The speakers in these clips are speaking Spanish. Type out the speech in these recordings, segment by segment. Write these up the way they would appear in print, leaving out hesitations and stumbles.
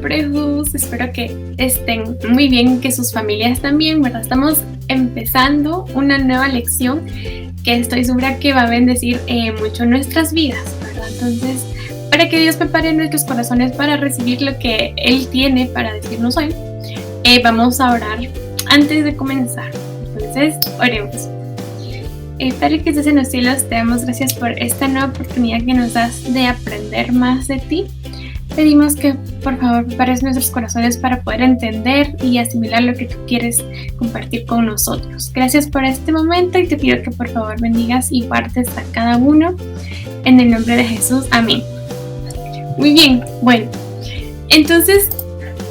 nombre de Jesús, espero que estén muy bien, que sus familias también, ¿verdad? Estamos empezando una nueva lección que estoy segura que va a bendecir mucho nuestras vidas, ¿verdad? Entonces, para que Dios prepare nuestros corazones para recibir lo que Él tiene para decirnos hoy, vamos a orar antes de comenzar. Entonces, oremos. Padre que estás en los cielos, te damos gracias por esta nueva oportunidad que nos das de aprender más de ti. Pedimos que por favor prepares nuestros corazones para poder entender y asimilar lo que tú quieres compartir con nosotros. Gracias por este momento y te pido que por favor bendigas y guardes a cada uno en el nombre de Jesús. Amén. Muy bien, bueno, entonces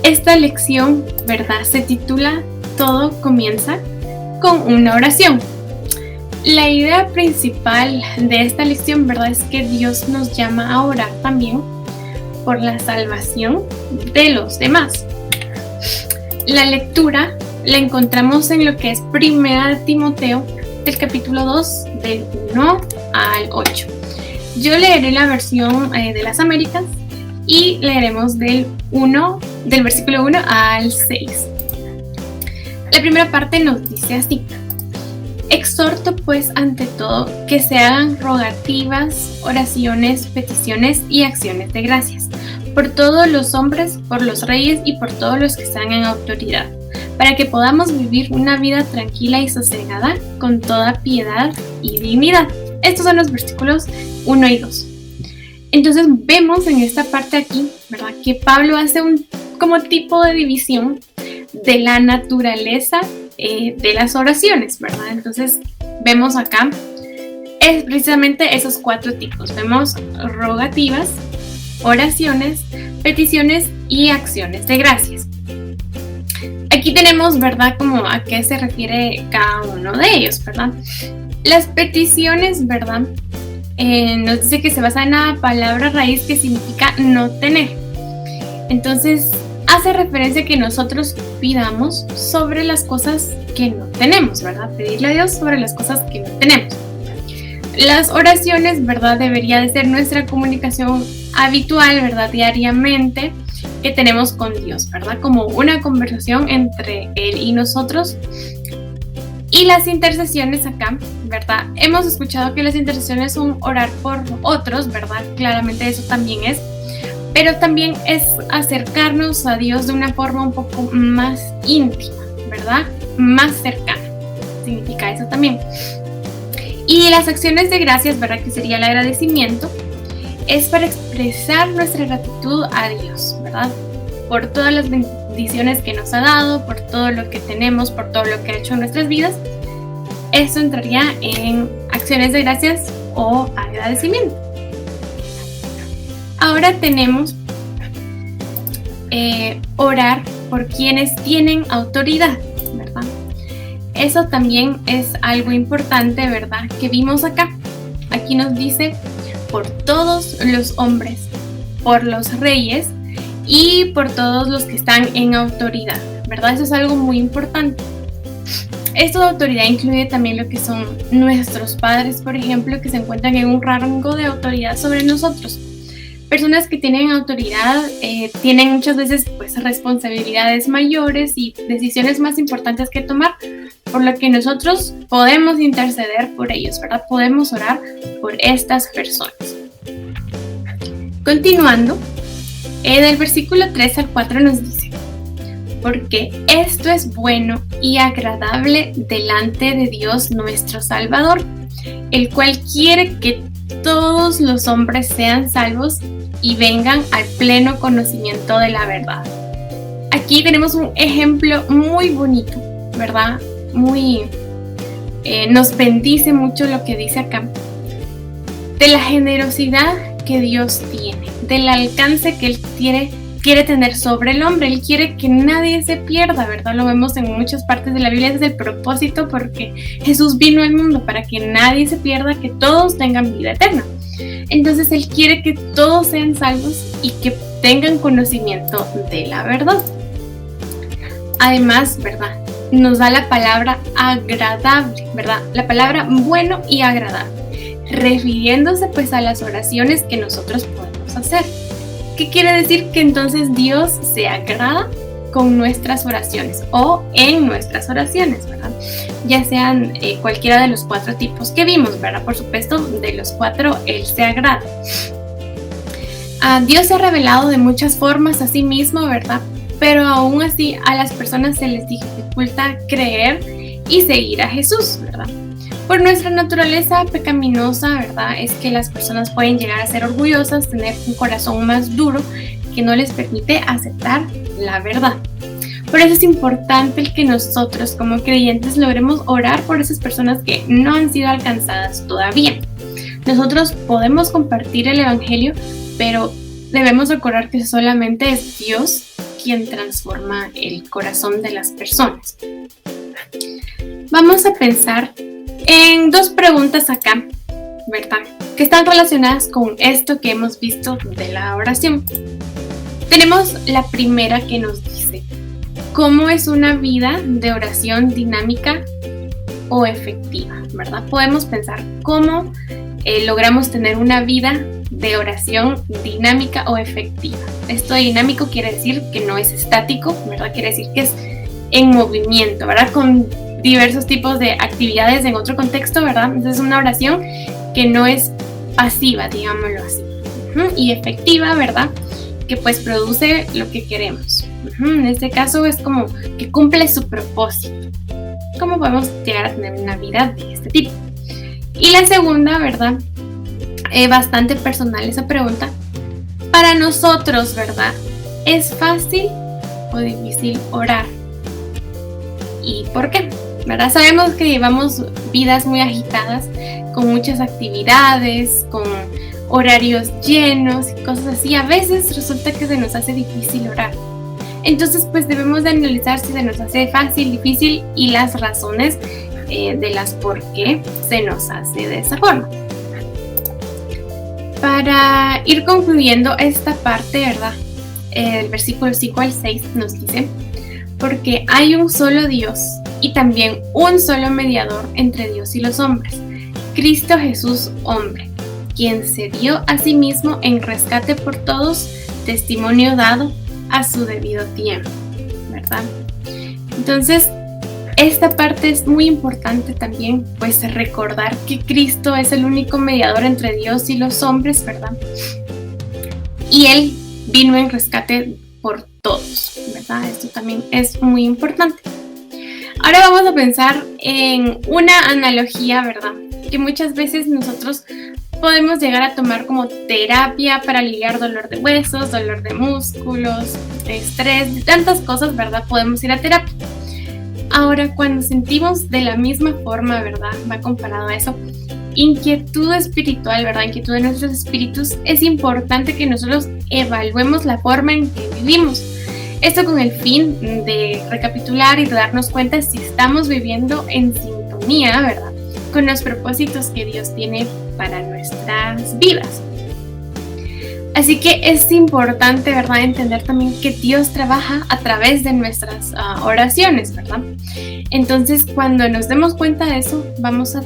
esta lección, ¿verdad? Se titula Todo comienza con una oración. La idea principal de esta lección, ¿verdad? Es que Dios nos llama a orar también por la salvación de los demás. La lectura la encontramos en lo que es 1 Timoteo del capítulo 2 del 1 al 8. Yo leeré la versión de las Américas y leeremos del versículo 1 al 6. La primera parte nos dice así: exhorto pues ante todo que se hagan rogativas, oraciones, peticiones y acciones de gracias por todos los hombres, por los reyes y por todos los que están en autoridad, para que podamos vivir una vida tranquila y sosegada con toda piedad y dignidad. Estos son los versículos 1 y 2. Entonces vemos en esta parte aquí, ¿verdad?, que Pablo hace un como tipo de división de la naturaleza de las oraciones, ¿verdad? Entonces vemos acá es precisamente esos 4 tipos. Vemos rogativas, oraciones, peticiones y acciones de gracias. Aquí tenemos, ¿verdad?, como a qué se refiere cada uno de ellos, ¿verdad? Las peticiones, ¿verdad?, nos dice que se basa en la palabra raíz que significa no tener. Entonces hace referencia a que nosotros pidamos sobre las cosas que no tenemos, ¿verdad? Pedirle a Dios sobre las cosas que no tenemos. Las oraciones, ¿verdad?, debería de ser nuestra comunicación habitual, ¿verdad?, diariamente que tenemos con Dios, ¿verdad? Como una conversación entre Él y nosotros. Y las intercesiones acá, ¿verdad? Hemos escuchado que las intercesiones son orar por otros, ¿verdad? Claramente eso también es. Pero también es acercarnos a Dios de una forma un poco más íntima, ¿verdad? Más cercana. Significa eso también. Y las acciones de gracias, ¿verdad?, que sería el agradecimiento, es para expresar nuestra gratitud a Dios, ¿verdad? Por todas las bendiciones que nos ha dado, por todo lo que tenemos, por todo lo que ha hecho en nuestras vidas. Eso entraría en acciones de gracias o agradecimiento. Ahora tenemos orar por quienes tienen autoridad, ¿verdad? Eso también es algo importante, ¿verdad?, que vimos acá. Aquí nos dice por todos los hombres, por los reyes y por todos los que están en autoridad, ¿verdad? Eso es algo muy importante. Esto de autoridad incluye también lo que son nuestros padres, por ejemplo, que se encuentran en un rango de autoridad sobre nosotros. Personas que tienen autoridad tienen muchas veces pues responsabilidades mayores y decisiones más importantes que tomar, por lo que nosotros podemos interceder por ellos, ¿verdad? Podemos orar por estas personas. Continuando, del versículo 3 al 4 nos dice: porque esto es bueno y agradable delante de Dios nuestro Salvador, el cual quiere que todos los hombres sean salvos y vengan al pleno conocimiento de la verdad. Aquí tenemos un ejemplo muy bonito, ¿verdad? Nos bendice mucho lo que dice acá, de la generosidad que Dios tiene, del alcance que Él quiere tener sobre el hombre. Él quiere que nadie se pierda, ¿verdad? Lo vemos en muchas partes de la Biblia, es el propósito porque Jesús vino al mundo para que nadie se pierda, que todos tengan vida eterna. Entonces Él quiere que todos sean salvos y que tengan conocimiento de la verdad. Además, ¿verdad?, nos da la palabra agradable, ¿verdad? La palabra bueno y agradable, refiriéndose pues a las oraciones que nosotros podemos hacer. ¿Qué quiere decir? Que entonces Dios se agrada con nuestras oraciones o en nuestras oraciones, ¿verdad? Ya sean cualquiera de los 4 tipos que vimos, ¿verdad? Por supuesto, de los 4, Él se agrada. Dios se ha revelado de muchas formas a sí mismo, ¿verdad? Pero aún así a las personas se les dificulta creer y seguir a Jesús, ¿verdad? Por nuestra naturaleza pecaminosa, ¿verdad? Es que las personas pueden llegar a ser orgullosas, tener un corazón más duro que no les permite aceptar la verdad. Por eso es importante el que nosotros como creyentes logremos orar por esas personas que no han sido alcanzadas todavía. Nosotros podemos compartir el Evangelio, pero debemos recordar que solamente es Dios quien transforma el corazón de las personas. Vamos a pensar en 2 preguntas acá, ¿verdad? Que están relacionadas con esto que hemos visto de la oración. Tenemos la primera que nos dice: ¿cómo es una vida de oración dinámica o efectiva? ¿Verdad? Podemos pensar cómo logramos tener una vida de oración dinámica o efectiva. Esto de dinámico quiere decir que no es estático, ¿verdad? Quiere decir que es en movimiento, ¿verdad? Con diversos tipos de actividades en otro contexto, ¿verdad? Entonces es una oración que no es pasiva, digámoslo así. Y efectiva, ¿verdad? Que pues produce lo que queremos. En este caso es como que cumple su propósito. ¿Cómo podemos llegar a tener una vida de este tipo? Y la segunda, ¿verdad? Bastante personal esa pregunta. Para nosotros, ¿verdad? ¿Es fácil o difícil orar? ¿Y por qué? ¿Verdad? Sabemos que llevamos vidas muy agitadas, con muchas actividades, con horarios llenos y cosas así. A veces resulta que se nos hace difícil orar. Entonces, pues debemos de analizar si se nos hace fácil, difícil y las razones de las por qué se nos hace de esa forma. Para ir concluyendo esta parte, ¿verdad? El versículo 5 al 6 nos dice: porque hay un solo Dios y también un solo mediador entre Dios y los hombres, Cristo Jesús, hombre, quien se dio a sí mismo en rescate por todos, testimonio dado a su debido tiempo, ¿verdad? Entonces, esta parte es muy importante también, pues recordar que Cristo es el único mediador entre Dios y los hombres, ¿verdad? Y Él vino en rescate por todos, ¿verdad? Esto también es muy importante. Ahora vamos a pensar en una analogía, ¿verdad? Que muchas veces nosotros podemos llegar a tomar como terapia para aliviar dolor de huesos, dolor de músculos, estrés, de tantas cosas, ¿verdad? Podemos ir a terapia. Ahora, cuando sentimos de la misma forma, ¿verdad? Va comparado a eso, inquietud espiritual, ¿verdad? Inquietud de nuestros espíritus, es importante que nosotros evaluemos la forma en que vivimos. Esto con el fin de recapitular y de darnos cuenta si estamos viviendo en sintonía, ¿verdad? Con los propósitos que Dios tiene para nuestras vidas. Así que es importante, ¿verdad?, entender también que Dios trabaja a través de nuestras oraciones, ¿verdad? Entonces, cuando nos demos cuenta de eso, vamos a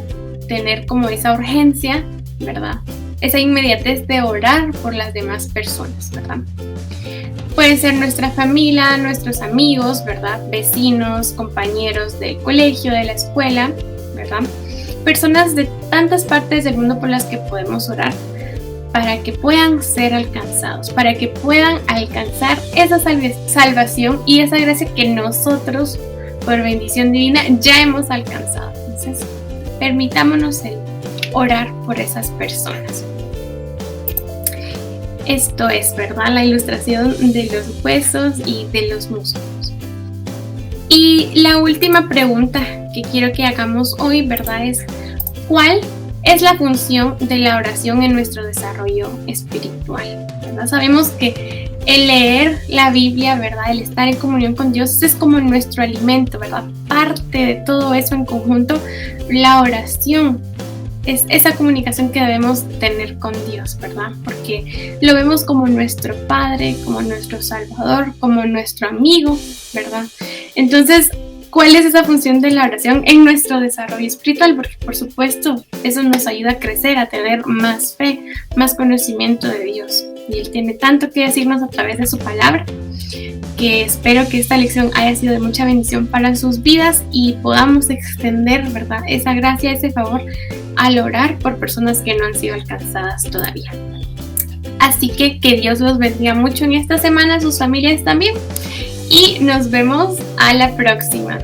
tener como esa urgencia, ¿verdad? Esa inmediatez de orar por las demás personas, ¿verdad? Puede ser nuestra familia, nuestros amigos, ¿verdad? Vecinos, compañeros del colegio, de la escuela, ¿verdad? Personas de tantas partes del mundo por las que podemos orar para que puedan ser alcanzados, para que puedan alcanzar esa salvación y esa gracia que nosotros, por bendición divina, ya hemos alcanzado. Entonces, permitámonos el orar por esas personas. Esto es, ¿verdad?, la ilustración de los huesos y de los músculos. Y la última pregunta que quiero que hagamos hoy, ¿verdad?, es: ¿cuál es la función de la oración en nuestro desarrollo espiritual? ¿Verdad? Sabemos que el leer la Biblia, ¿verdad?, el estar en comunión con Dios es como nuestro alimento, ¿verdad? Parte de todo eso en conjunto, la oración es esa comunicación que debemos tener con Dios, ¿verdad? Porque lo vemos como nuestro Padre, como nuestro Salvador, como nuestro amigo, ¿verdad? Entonces, ¿Cuál es esa función de la oración en nuestro desarrollo espiritual? Porque por supuesto eso nos ayuda a crecer, a tener más fe, más conocimiento de Dios. Y Él tiene tanto que decirnos a través de su palabra, que espero que esta lección haya sido de mucha bendición para sus vidas y podamos extender, ¿verdad?, esa gracia, ese favor al orar por personas que no han sido alcanzadas todavía. Así que Dios los bendiga mucho en esta semana, sus familias también, y nos vemos a la próxima.